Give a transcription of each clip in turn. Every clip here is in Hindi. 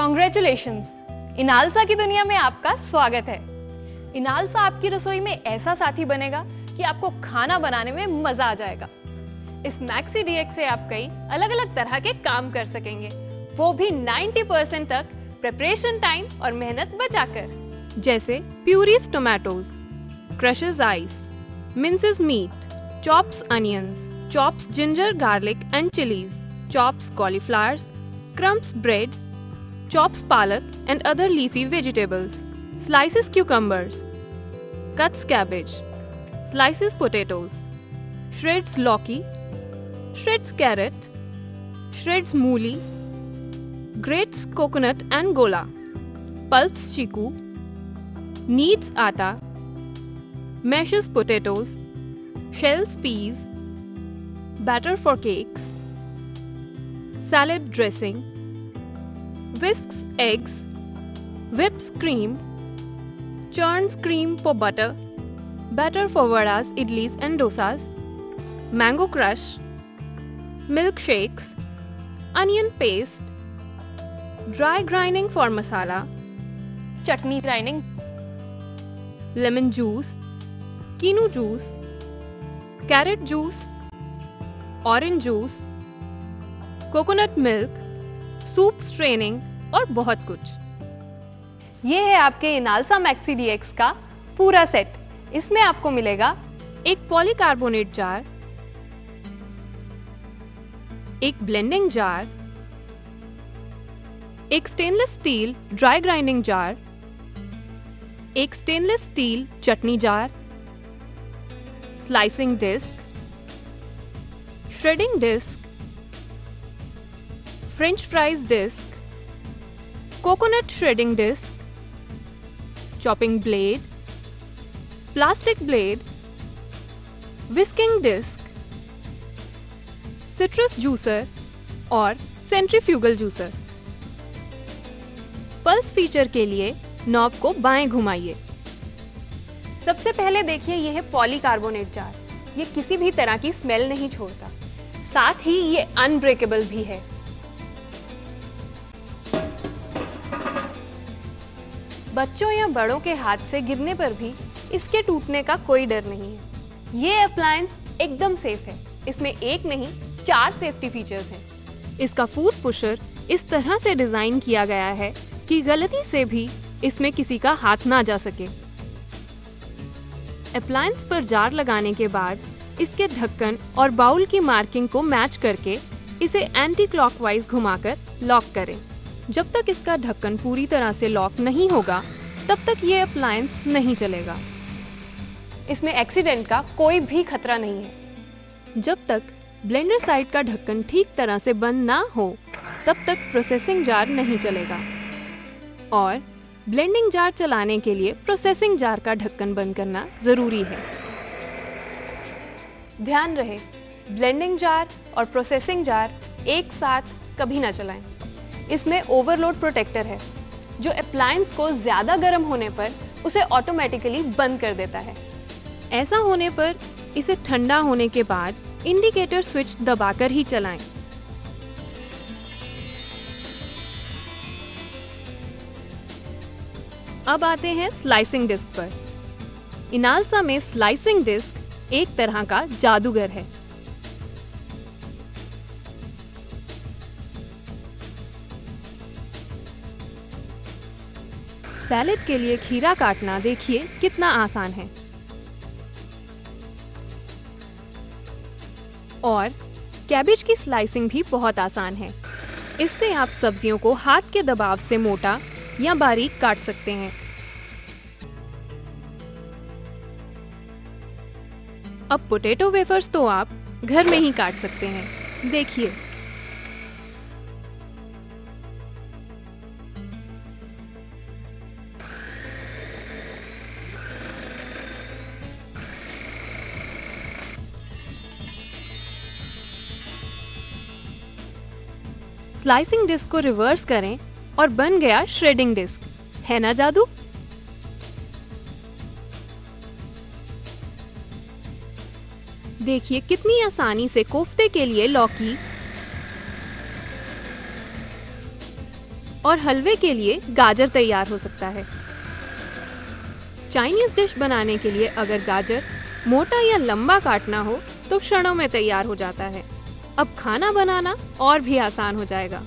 कॉन्ग्रेचुलेशंस! इनालसा की दुनिया में आपका स्वागत है। इनालसा आपकी रसोई में ऐसा साथी बनेगा कि आपको खाना बनाने में मजा आ जाएगा। इस मैक्सी डीएक्स से आप कई अलग-अलग तरह के काम कर सकेंगे, वो भी 90% तक प्रिपरेशन टाइम और मेहनत बचाकर। जैसे purees tomatoes, crushes ice, minces meat, chops onions, chops ginger garlic and chillies, chops cauliflowers, crumbs bread, chops palak and other leafy vegetables, slices cucumbers, cuts cabbage, slices potatoes, shreds lauki, shreds carrot, shreds mooli, grates coconut and gola, pulps chiku, kneads atta, mashes potatoes, shells peas, batter for cakes, salad dressing, whisks eggs, whips cream, churns cream for butter, batter for vadas, idlis and dosas, mango crush, milkshakes, onion paste, dry grinding for masala, chutney grinding, lemon juice, quinoa juice, carrot juice, orange juice, coconut milk, soup straining और बहुत कुछ। ये है आपके इनालसा मैक्सी डीएक्स का पूरा सेट। इसमें आपको मिलेगा एक पॉलीकार्बोनेट जार, एक ब्लेंडिंग जार, एक stainless steel dry grinding jar, एक stainless steel chutney jar, slicing disc, shredding disc, French fries disc, coconut shredding disc, chopping blade, plastic blade, whisking disc, citrus juicer और सेंट्रीफ्यूगल जूसर। पल्स फीचर के लिए नॉब को बाएं घुमाइए। सबसे पहले देखिए यह है पॉलीकार्बोनेट जार। ये किसी भी तरह की स्मेल नहीं छोड़ता, साथ ही ये अनब्रेकेबल भी है। बच्चों या बड़ों के हाथ से गिरने पर भी इसके टूटने का कोई डर नहीं है। ये अप्लायंस एकदम सेफ है। इसमें एक नहीं 4 सेफ्टी फीचर्स हैं। इसका फूड पुशर इस तरह से डिजाइन किया गया है कि गलती से भी इसमें किसी का हाथ ना जा सके। अप्लायंस पर जार लगाने के बाद इसके ढक्कन और बाउल की मार्किंग को मैच करके इसे एंटी क्लॉकवाइज घुमाकर लॉक करें। जब तक इसका ढक्कन पूरी तरह से लॉक नहीं होगा तब तक ये अप्लायंस नहीं चलेगा। इसमें एक्सीडेंट का कोई भी खतरा नहीं है। जब तक ब्लेंडर साइड का ढक्कन ठीक तरह से बंद ना हो तब तक प्रोसेसिंग जार नहीं चलेगा। और ब्लेंडिंग जार चलाने के लिए प्रोसेसिंग जार का ढक्कन बंद करना जरूरी है। ध्यान रहे, ब्लेंडिंग जार और प्रोसेसिंग जार एक साथ कभी ना चलाएं। इसमें ओवरलोड प्रोटेक्टर है जो अप्लायंस को ज्यादा गर्म होने पर उसे ऑटोमेटिकली बंद कर देता है। ऐसा होने पर इसे ठंडा होने के बाद इंडिकेटर स्विच दबाकर ही चलाएं। अब आते हैं स्लाइसिंग डिस्क पर। इनालसा में स्लाइसिंग डिस्क एक तरह का जादूगर है। सैलेड के लिए खीरा काटना देखिए कितना आसान है। और कैबेज की स्लाइसिंग भी बहुत आसान है। इससे आप सब्जियों को हाथ के दबाव से मोटा या बारीक काट सकते हैं। अब पोटैटो वेफर्स तो आप घर में ही काट सकते हैं। देखिए, स्लाइसिंग डिस्क को रिवर्स करें और बन गया श्रेडिंग डिस्क। है ना जादू? देखिए कितनी आसानी से कोफ्ते के लिए लौकी और हलवे के लिए गाजर तैयार हो सकता है। चाइनीज डिश बनाने के लिए अगर गाजर मोटा या लंबा काटना हो तो क्षणों में तैयार हो जाता है। अब खाना बनाना और भी आसान हो जाएगा।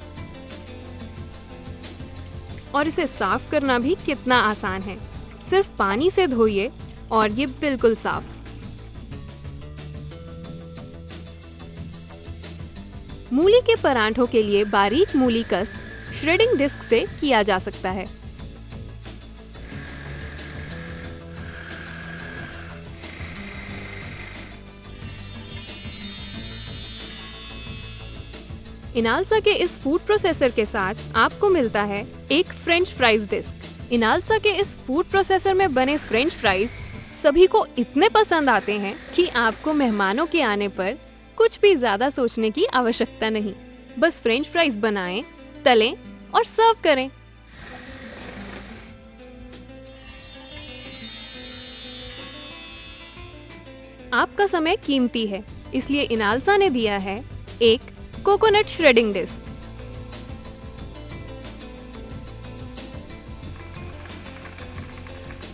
और इसे साफ करना भी कितना आसान है। सिर्फ पानी से धोइए और ये बिल्कुल साफ। मूली के परांठों के लिए बारीक मूली कस श्रेडिंग डिस्क से किया जा सकता है। इनालसा के इस फूड प्रोसेसर के साथ आपको मिलता है एक फ्रेंच फ्राइज डिस्क। इनालसा के इस फूड प्रोसेसर में बने फ्रेंच फ्राइज सभी को इतने पसंद आते हैं कि आपको मेहमानों के आने पर कुछ भी ज्यादा सोचने की आवश्यकता नहीं। बस फ्रेंच फ्राइज बनाएं, तलें और सर्व करें। आपका समय कीमती है, इसलिए इनालसा ने दिया है एक कोकोनट श्रेडिंग डिस्क।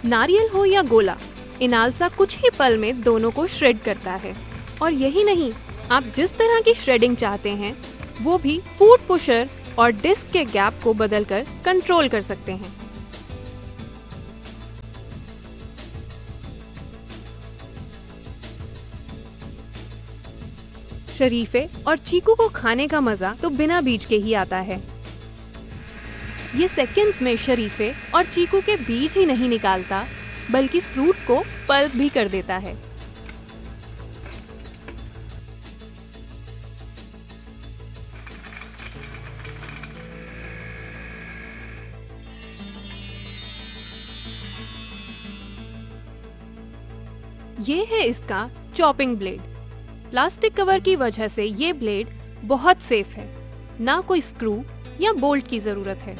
नारियल हो या गोला, इनालसा कुछ ही पल में दोनों को श्रेड करता है। और यही नहीं, आप जिस तरह की श्रेडिंग चाहते हैं वो भी फूड पुशर और डिस्क के गैप को बदलकर कंट्रोल कर सकते हैं। शरीफे और चीकू को खाने का मजा तो बिना बीज के ही आता है। ये सेकंड्स में शरीफे और चीकू के बीज ही नहीं निकालता, बल्कि फ्रूट को पल्प भी कर देता है। ये है इसका चॉपिंग ब्लेड। प्लास्टिक कवर की वजह से ये ब्लेड बहुत सेफ है, ना कोई स्क्रू या बोल्ट की जरूरत है।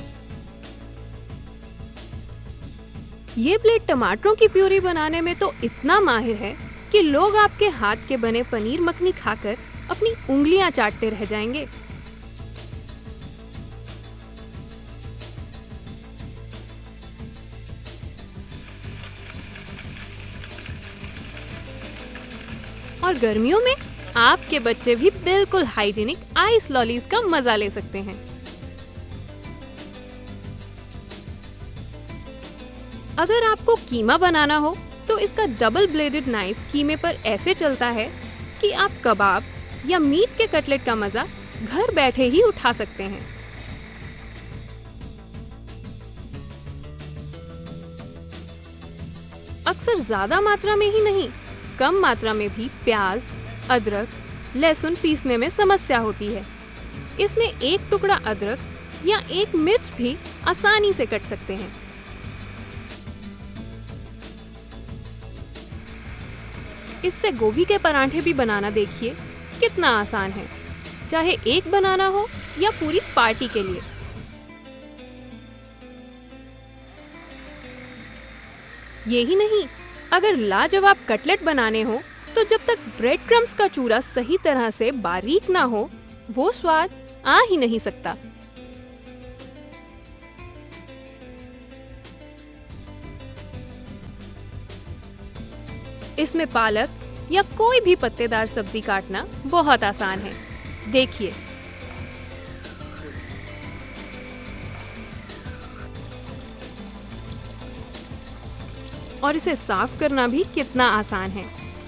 ये ब्लेड टमाटरों की प्यूरी बनाने में तो इतना माहिर है कि लोग आपके हाथ के बने पनीर मखनी खाकर अपनी उंगलियां चाटते रह जाएंगे। और गर्मियों में आपके बच्चे भी बिल्कुल हाइजीनिक आइस लॉलीज का मजा ले सकते हैं। अगर आपको कीमा बनाना हो तो इसका डबल ब्लेडेड नाइफ कीमे पर ऐसे चलता है कि आप कबाब या मीट के कटलेट का मजा घर बैठे ही उठा सकते हैं। अक्सर ज्यादा मात्रा में ही नहीं, कम मात्रा में भी प्याज, अदरक, लहसुन पीसने में समस्या होती है। इसमें एक टुकड़ा अदरक या एक मिर्च भी आसानी से कट सकते हैं। इससे गोभी के परांठे भी बनाना देखिए कितना आसान है, चाहे एक बनाना हो या पूरी पार्टी के लिए। यही नहीं, अगर लाजवाब कटलेट बनाने हो तो जब तक ब्रेड क्रम्स का चूरा सही तरह से बारीक ना हो, वो स्वाद आ ही नहीं सकता। इसमें पालक या कोई भी पत्तेदार सब्जी काटना बहुत आसान है। देखिए, और इसे साफ करना भी कितना आसान है।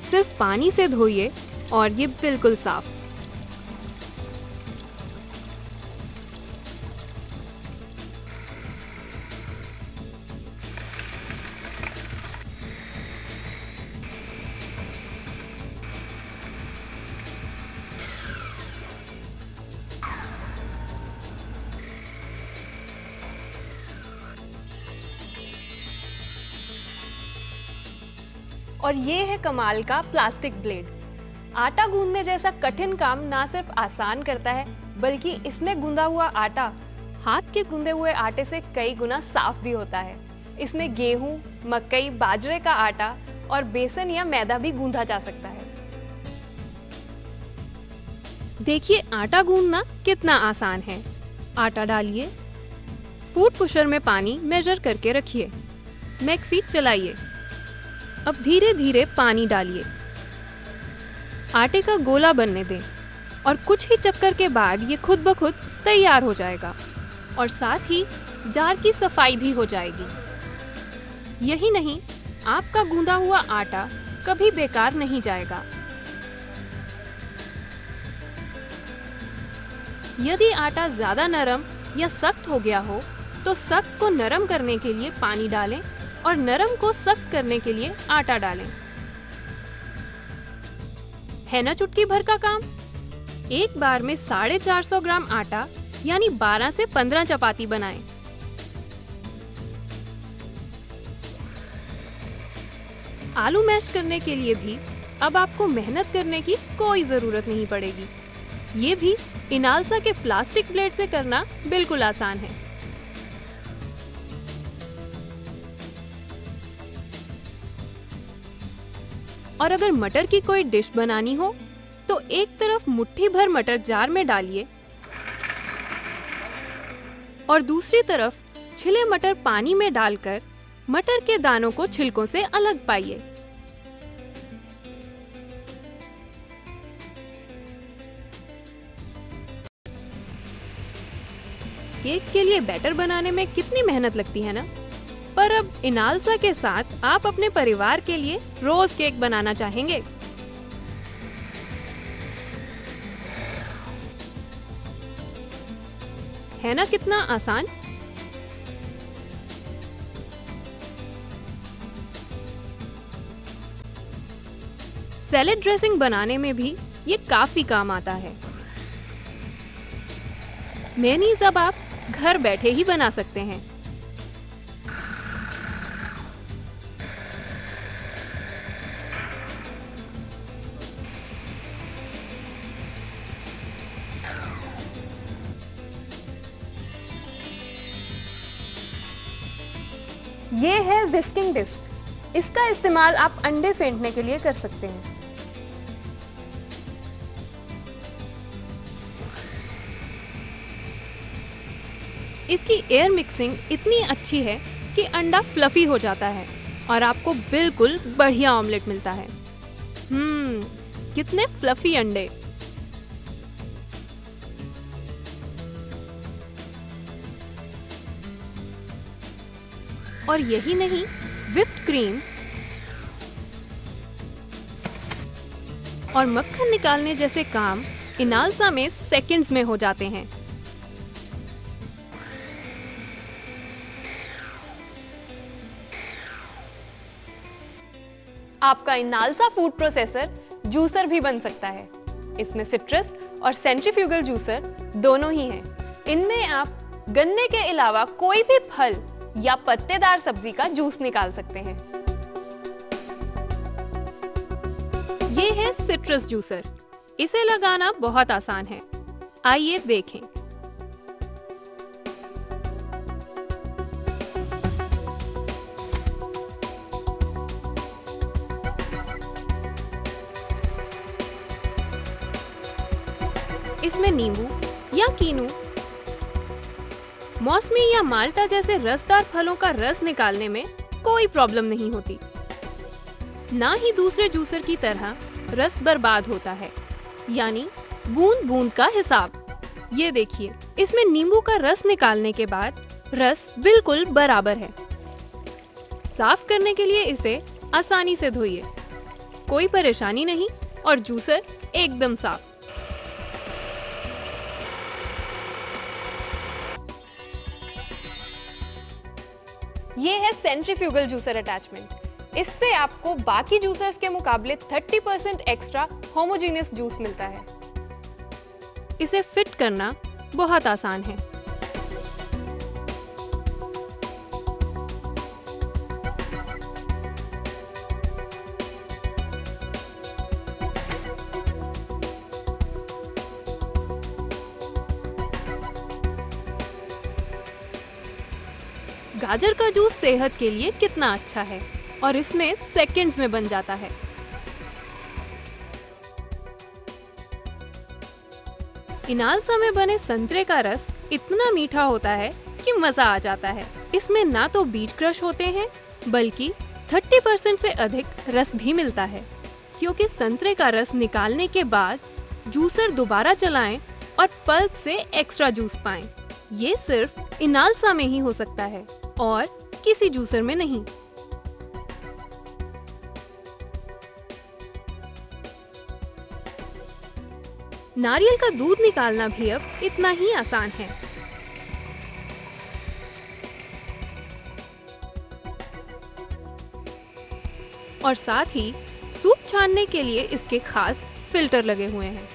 सिर्फ पानी से धोइए और ये बिल्कुल साफ। और ये है कमाल का प्लास्टिक ब्लेड। आटा गूंदने जैसा कठिन काम ना सिर्फ आसान करता है, बल्कि इसमें गूंदा हुआ आटा हाथ के गूंदे हुए आटे से कई गुना साफ भी होता है। इसमें गेहूं, मकई, बाजरे का आटा और बेसन या मैदा भी गूंदा जा सकता है। देखिए आटा गूंदना कितना आसान है। आटा डालिए, फूड पुशर में पानी मेजर करके रखिए। मैक्सी चलाइए। अब धीरे धीरे पानी डालिए। आटे का गोला बनने दें और कुछ ही चक्कर के बाद ये खुद ब खुद तैयार हो जाएगा और साथ ही जार की सफाई भी हो जाएगी। यही नहीं, आपका गूंदा हुआ आटा कभी बेकार नहीं जाएगा। यदि आटा ज्यादा नरम या सख्त हो गया हो तो सख्त को नरम करने के लिए पानी डालें और नरम को सख्त करने के लिए आटा डालें। है ना चुटकी भर का काम। एक बार में 450 ग्राम आटा यानी 12 से 15 चपाती बनाएं। आलू मैश करने के लिए भी अब आपको मेहनत करने की कोई जरूरत नहीं पड़ेगी। ये भी इनालसा के प्लास्टिक ब्लेड से करना बिल्कुल आसान है। और अगर मटर की कोई डिश बनानी हो तो एक तरफ मुट्ठी भर मटर जार में डालिए और दूसरी तरफ छिले मटर पानी में डालकर मटर के दानों को छिलकों से अलग पाइए। केक के लिए बैटर बनाने में कितनी मेहनत लगती है ना। पर अब इनालसा के साथ आप अपने परिवार के लिए रोज केक बनाना चाहेंगे। है ना कितना आसान। सैलेड ड्रेसिंग बनाने में भी ये काफी काम आता है। मेयोनीज अब आप घर बैठे ही बना सकते हैं। ये है विस्किंग डिस्क। इसका इस्तेमाल आप अंडे फेंटने के लिए कर सकते हैं। इसकी एयर मिक्सिंग इतनी अच्छी है कि अंडा फ्लफी हो जाता है और आपको बिल्कुल बढ़िया ऑमलेट मिलता है। कितने फ्लफी अंडे। और यही नहीं, व्हिप्ड क्रीम और मक्खन निकालने जैसे काम इनालसा में सेकंड्स में हो जाते हैं। आपका इनालसा फूड प्रोसेसर जूसर भी बन सकता है। इसमें सिट्रस और सेंट्रीफ्यूगल जूसर दोनों ही हैं। इनमें आप गन्ने के अलावा कोई भी फल या पत्तेदार सब्जी का जूस निकाल सकते हैं। ये है सिट्रस जूसर। इसे लगाना बहुत आसान है। आइए देखें। इसमें नींबू या कीनू, मौसमी या माल्टा जैसे रसदार फलों का रस निकालने में कोई प्रॉब्लम नहीं होती। ना ही दूसरे जूसर की तरह रस बर्बाद होता है, यानी बूंद बूंद का हिसाब। ये देखिए, इसमें नींबू का रस निकालने के बाद रस बिल्कुल बराबर है। साफ करने के लिए इसे आसानी से धोइए। कोई परेशानी नहीं और जूसर एकदम साफ। ये है सेंट्रीफ्यूगल जूसर अटैचमेंट। इससे आपको बाकी जूसर्स के मुकाबले 30% एक्स्ट्रा होमोजेनियस जूस मिलता है। इसे फिट करना बहुत आसान है। गाजर का जूस सेहत के लिए कितना अच्छा है और इसमें सेकंड्स में बन जाता है। इनालसा में बने संतरे का रस इतना मीठा होता है कि कि मजा आ जाता है। इसमें ना तो बीज क्रश होते हैं बल्कि 30% से अधिक रस भी मिलता है, क्योंकि संतरे का रस निकालने के बाद जूसर दोबारा चलाएं और पल्प से एक्स्ट्रा जूस पाएं। ये सिर्फ इनालसा में ही हो सकता है और किसी जूसर में नहीं। नारियल का दूध निकालना भी अब इतना ही आसान है। और साथ ही सूप छानने के लिए इसके खास फिल्टर लगे हुए हैं।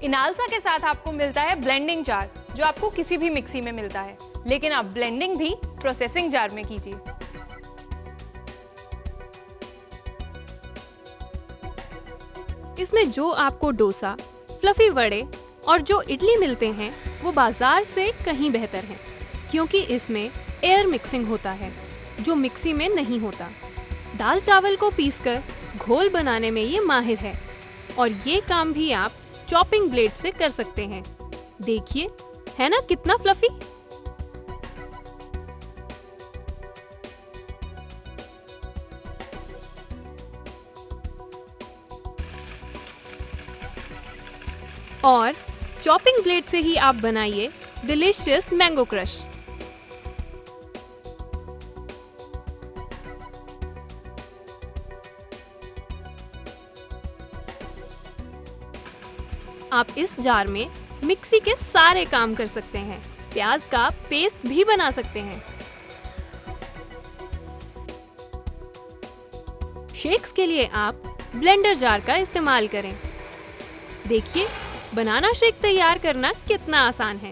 इनालसा के साथ आपको मिलता है ब्लेंडिंग जार, जो आपको किसी भी मिक्सी में मिलता है, लेकिन आप ब्लेंडिंग भी प्रोसेसिंग जार में कीजिए। इसमें जो आपको डोसा, फ्लफी वड़े और जो इडली मिलते हैं वो बाजार से कहीं बेहतर हैं, क्योंकि इसमें एयर मिक्सिंग होता है जो मिक्सी में नहीं होता। दाल चावल को पीसकर घोल बनाने में ये माहिर है और ये काम भी आप चॉपिंग ब्लेड से कर सकते हैं। देखिए, है ना कितना फ्लफी। और चॉपिंग ब्लेड से ही आप बनाइए डिलीशियस मैंगो क्रश। आप इस जार में मिक्सी के सारे काम कर सकते हैं। प्याज का पेस्ट भी बना सकते हैं। शेक्स के लिए आप ब्लेंडर जार का इस्तेमाल करें। देखिए, बनाना शेक तैयार करना कितना आसान है।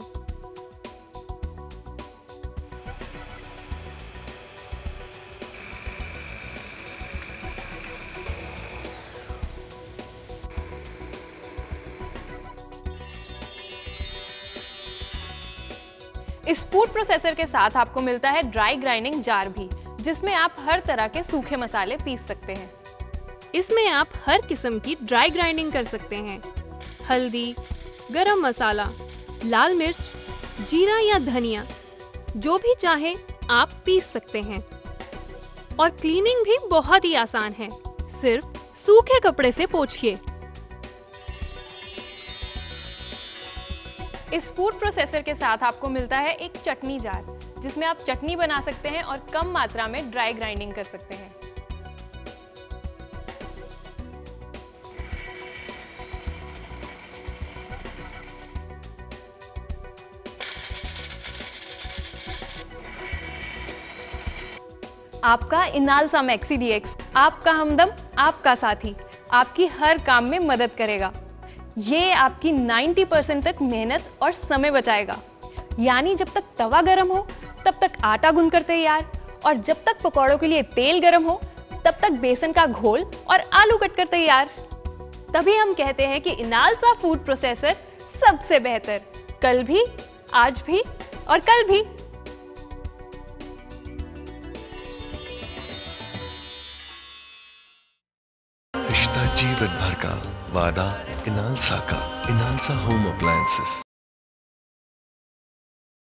इस फूड प्रोसेसर के साथ आपको मिलता है ड्राई ग्राइंडिंग जार भी, जिसमें आप हर तरह के सूखे मसाले पीस सकते हैं। इसमें आप हर किस्म की ड्राई ग्राइंडिंग कर सकते हैं। हल्दी, गरम मसाला, लाल मिर्च, जीरा या धनिया, जो भी चाहे आप पीस सकते हैं। और क्लीनिंग भी बहुत ही आसान है, सिर्फ सूखे कपड़े से पोंछिए। इस फूड प्रोसेसर के साथ आपको मिलता है एक चटनी जार, जिसमें आप चटनी बना सकते हैं और कम मात्रा में ड्राई ग्राइंडिंग कर सकते हैं। आपका इनालसा मैक्सी डीएक्स, आपका हमदम, आपका साथी, आपकी हर काम में मदद करेगा। ये आपकी 90% तक मेहनत और समय बचाएगा। यानी जब तक तवा गरम हो तब तक आटा गूंथकर तैयार, और जब तक पकौड़ों के लिए तेल गरम हो तब तक बेसन का घोल और आलू कटकर तैयार। तभी हम कहते हैं कि इनालसा फूड प्रोसेसर सबसे बेहतर, कल भी, आज भी और कल भी। रिश्ता जीवन भर का, वादा इनालसा का। Inalsa home appliances.